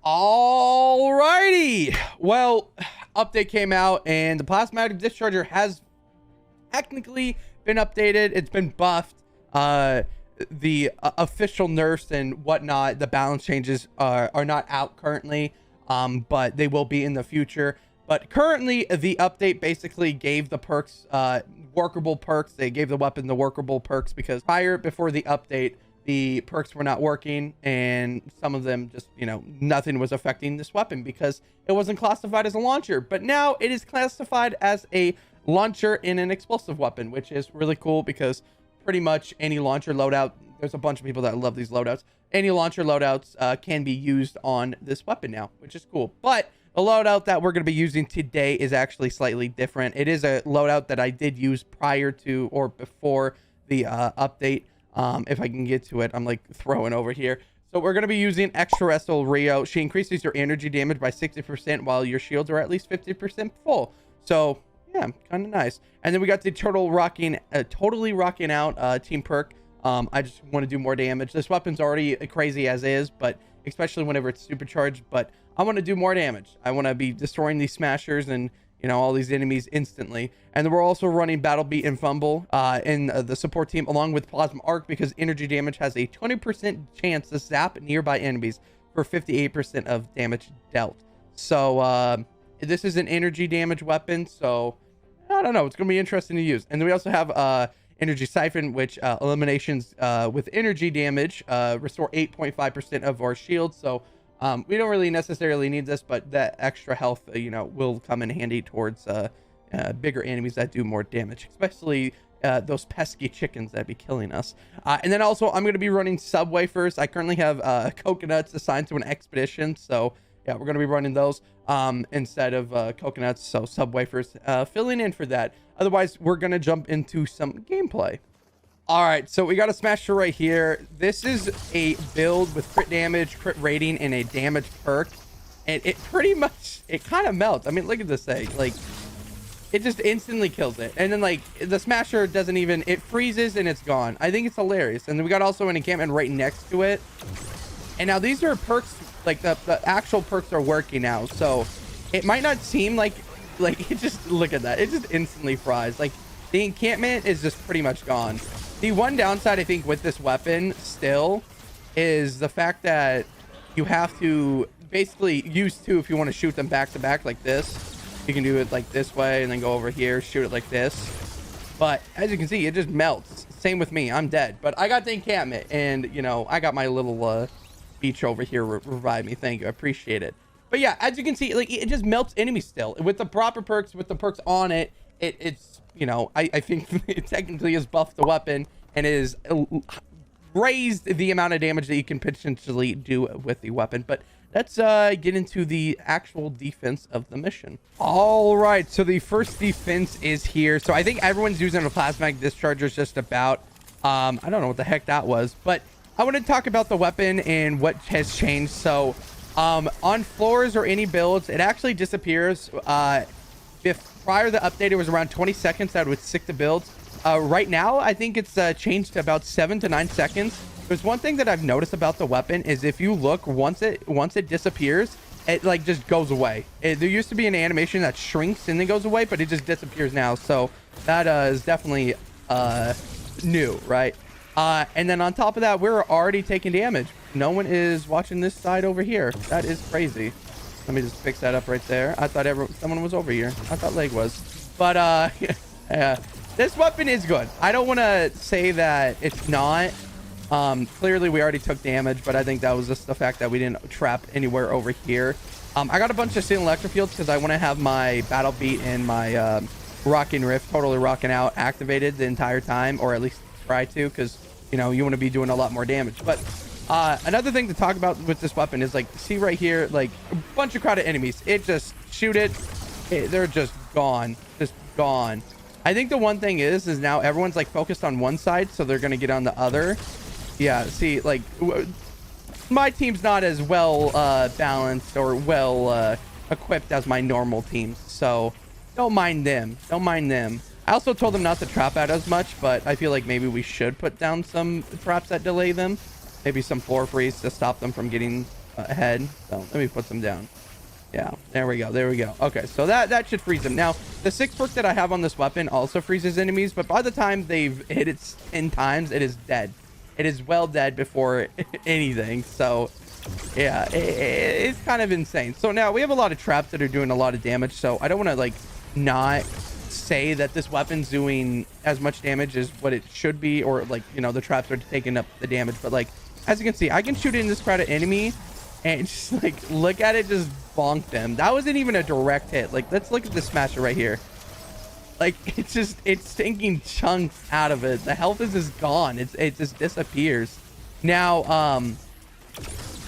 Alrighty. Well, update came out and the Plasmatic Discharger has technically been updated. It's been buffed. The official nerfs and whatnot, the balance changes are not out currently, but they will be in the future. But currently, the update basically gave the perks workable perks. They gave the weapon the workable perks because before the update, the perks were not working, and some of them just, nothing was affecting this weapon because it wasn't classified as a launcher. But now it is classified as a launcher in an explosive weapon, which is really cool because pretty much any launcher loadout, there's a bunch of people that love these loadouts. Any launcher loadouts can be used on this weapon now, which is cool. But the loadout that we're going to be using today is actually slightly different. It is a loadout that I did use prior to or before the update. If I can get to it, I'm like throwing over here. So we're going to be using Extra Wrestle Rio. She increases your energy damage by 60% while your shields are at least 50% full. So yeah, kind of nice. And then we got the totally rocking out team perk. I just want to do more damage. This weapon's already crazy as is, but especially whenever it's supercharged. But I want to do more damage. I want to be destroying these smashers and all these enemies instantly. And then we're also running Battle Beat and Fumble in the support team along with Plasma Arc because energy damage has a 20% chance to zap nearby enemies for 58% of damage dealt. So this is an energy damage weapon, so I don't know, it's gonna be interesting to use. And then we also have Energy Siphon, which eliminations with energy damage restore 8.5% of our shields. So we don't really necessarily need this, but that extra health will come in handy towards bigger enemies that do more damage, especially those pesky chickens that be killing us. And then also I'm going to be running Subway first. I currently have coconuts assigned to an expedition, so yeah, we're going to be running those instead of coconuts. So Subway first, filling in for that. Otherwise, we're going to jump into some gameplay. All right, so we got a smasher right here. This is a build with crit damage, crit rating, and a damage perk. And it pretty much, it kind of melts. I mean, look at this thing. Like, it just instantly kills it. And then, like, the smasher doesn't even, it freezes and it's gone. I think it's hilarious. And then we got also an encampment right next to it. And now these are perks, like, the actual perks are working now. So it might not seem like it just, look at that. It just instantly fries. Like, the encampment is just pretty much gone. The one downside, I think, with this weapon still is the fact that you have to basically use two if you want to shoot them back to back like this. You can do it like this way and then go over here, shoot it like this. But as you can see, it just melts. Same with me. I'm dead. But I got the encampment and, I got my little beach over here revive me. Thank you. I appreciate it. But yeah, as you can see, like, it just melts enemies still. With the proper perks, with the perks on it, it's I think it technically is buffed the weapon and is raised the amount of damage that you can potentially do with the weapon. But let's get into the actual defense of the mission. All right, so the first defense is here. So I think everyone's using a Plasmatic Discharger just about. I don't know what the heck that was, but I want to talk about the weapon and what has changed. So on floors or any builds, it actually disappears. If prior to the update, it was around 20 seconds that would stick to builds. Right now, I think it's changed to about 7 to 9 seconds. There's one thing that I've noticed about the weapon is if you look, once it disappears, it like just goes away. There used to be an animation that shrinks and then goes away, but it just disappears now. So that is definitely new, right? And then on top of that, we're already taking damage. No one is watching this side over here. That is crazy. Let me just fix that up right there. I thought someone was over here. I thought Leg was. But yeah, this weapon is good. I don't want to say that it's not. Clearly we already took damage, but I think that was just the fact that we didn't trap anywhere over here. I got a bunch of Steel Electro Fields because I want to have my Battle Beat and my Rocking Rift, totally rocking out, activated the entire time, or at least try to, because you want to be doing a lot more damage. But another thing to talk about with this weapon is, like, see right here, like a bunch of crowded enemies. It just shoot it, they're just gone, I think the one thing is now everyone's like focused on one side, so they're gonna get on the other. Yeah, see, like my team's not as well balanced or well equipped as my normal teams, so don't mind them. I also told them not to trap out as much, but I feel like maybe we should put down some traps that delay them. Maybe some floor freeze to stop them from getting ahead. So let me put some down. Yeah, there we go. There we go. Okay, so that should freeze them. Now, the 6 perk that I have on this weapon also freezes enemies, but by the time they've hit it 10 times, it is dead. It is well dead before anything. So, yeah, it's kind of insane. So now we have a lot of traps that are doing a lot of damage. So I don't want to like not say that this weapon's doing as much damage as what it should be, or like, you know, the traps are taking up the damage. But like, as you can see, I can shoot in this crowded enemy and just like look at it, just bonk them. That wasn't even a direct hit. Like, let's look at this smasher right here. Like, it's taking chunks out of it. The health is just gone. It just disappears. Now,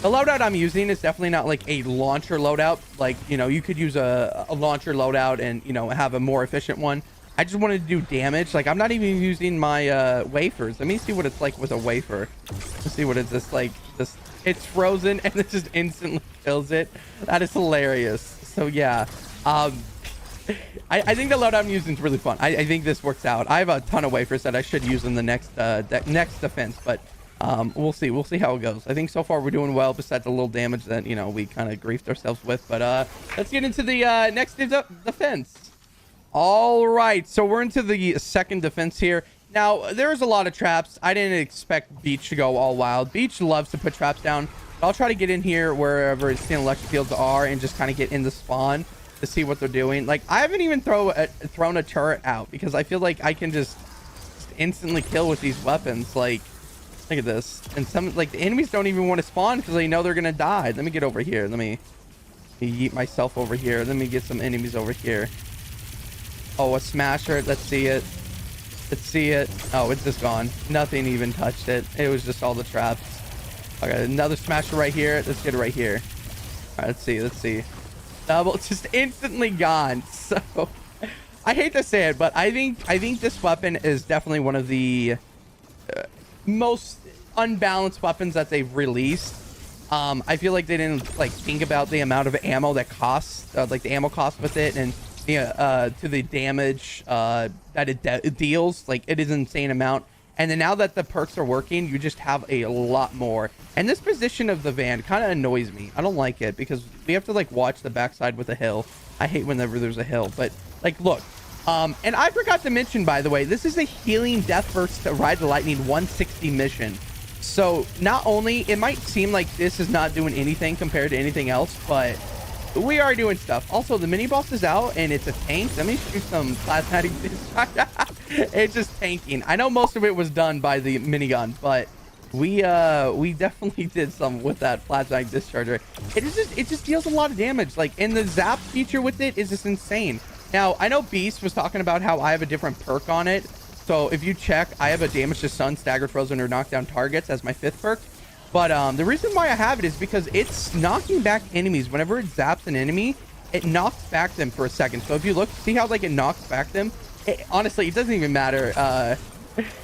the loadout I'm using is definitely not like a launcher loadout. Like, you know, you could use a launcher loadout and, you know, have a more efficient one. I just wanted to do damage. Like, I'm not even using my wafers. Let me see what it's like with a wafer. Let's see what it's just like. Just, it's frozen and it just instantly kills it. That is hilarious. So yeah, I think the loadout I'm using is really fun. I think this works out. I have a ton of wafers that I should use in the next next defense, but we'll see how it goes. I think so far we're doing well, besides a little damage that, you know, we kind of griefed ourselves with. But let's get into the next defense. All right, so we're into the second defense here. Now, there's a lot of traps. I didn't expect Beach to go all wild. Beach loves to put traps down. I'll try to get in here wherever his steel electric fields are and just kind of get in the spawn to see what they're doing. Like, I haven't even thrown a turret out because I feel like I can just instantly kill with these weapons. Like, look at this. And some, like, the enemies don't even want to spawn because they know they're gonna die. Let me get over here. Let me yeet myself over here. Let me get some enemies over here. Oh, a smasher. Let's see it. Let's see it. Oh, it's just gone. Nothing even touched it. It was just all the traps. Okay, another smasher right here. Let's get it right here. All right, let's see. Let's see. Double, just instantly gone. So I hate to say it, but I think this weapon is definitely one of the most unbalanced weapons that they've released. I feel like they didn't like think about the amount of ammo that costs, like the ammo cost with it, and to the damage that it deals. Like, it is an insane amount. And then now that the perks are working, you just have a lot more. And this position of the van kind of annoys me. I don't like it because we have to like watch the backside with a hill. I hate whenever there's a hill. But like, look, and I forgot to mention, by the way, this is a healing death burst to Ride the Lightning 160 mission. So not only, it might seem like this is not doing anything compared to anything else, but we are doing stuff. Also, the mini boss is out and it's a tank. Let me shoot some plasmatic discharger. It's just tanking. I know most of it was done by the minigun, but we definitely did some with that plasmatic discharger. It just deals a lot of damage. Like, and the zap feature with it is just insane. Now, I know Beast was talking about how I have a different perk on it. So if you check, I have a damage to stun, staggered, frozen, or knockdown targets as my 5th perk. But the reason why I have it is because it's knocking back enemies. Whenever it zaps an enemy, it knocks back them for a second. So if you look, see how like it knocks back them? Honestly, it doesn't even matter.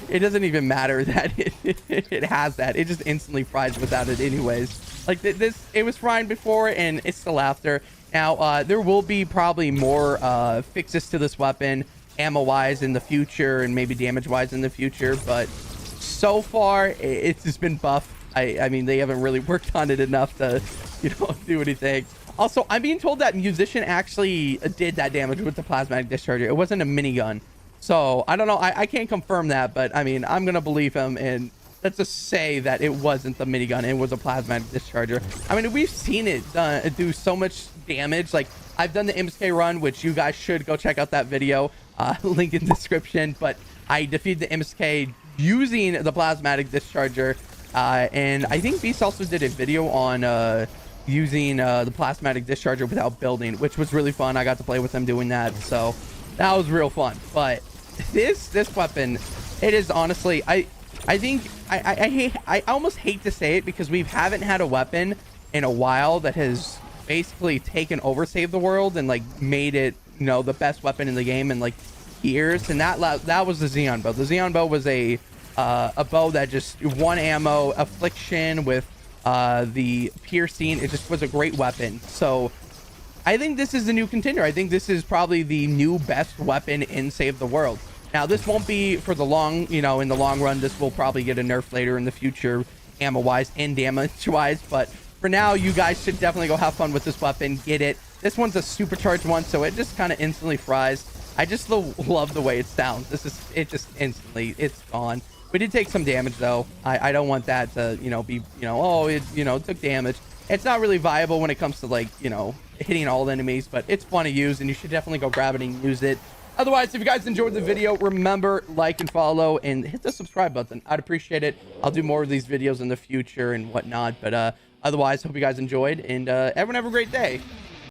It doesn't even matter that it has that. It just instantly fries without it anyways. Like this, it was frying before and it's still after. Now, there will be probably more fixes to this weapon, ammo-wise in the future and maybe damage-wise in the future. But so far, it's just been buffed. I mean, they haven't really worked on it enough to, you know, do anything. Also, I'm being told that Musician actually did that damage with the plasmatic discharger. It wasn't a minigun. So, I don't know. I can't confirm that, but I mean, I'm going to believe him. And let's just say that it wasn't the minigun. It was a plasmatic discharger. I mean, we've seen it do so much damage. Like, I've done the MSK run, which you guys should go check out that video. Link in description. But I defeated the MSK using the plasmatic discharger. And I think Beast also did a video on using the plasmatic discharger without building, which was really fun. I got to play with them doing that, so that was real fun. But this weapon, it is honestly, I almost hate to say it because we haven't had a weapon in a while that has basically taken over Save the World and like made it, you know, the best weapon in the game in like years. And that was the Xeon bow. The Xeon bow was a bow that just one ammo affliction with the piercing. It just was a great weapon. So I think this is the new contender. I think this is probably the new best weapon in Save the World. Now, this won't be for the long, you know, in the long run. This will probably get a nerf later in the future, ammo wise and damage wise. But for now, you guys should definitely go have fun with this weapon. Get it. This one's a supercharged one, so it just kind of instantly fries. I just love the way it sounds. It just instantly, it's gone. We did take some damage though. I don't want that to, be, oh, it, took damage. It's not really viable when it comes to like, hitting all enemies, but it's fun to use and you should definitely go grab it and use it. Otherwise, if you guys enjoyed the video, remember, like and follow and hit the subscribe button. I'd appreciate it. I'll do more of these videos in the future and whatnot, but otherwise, hope you guys enjoyed and everyone have a great day.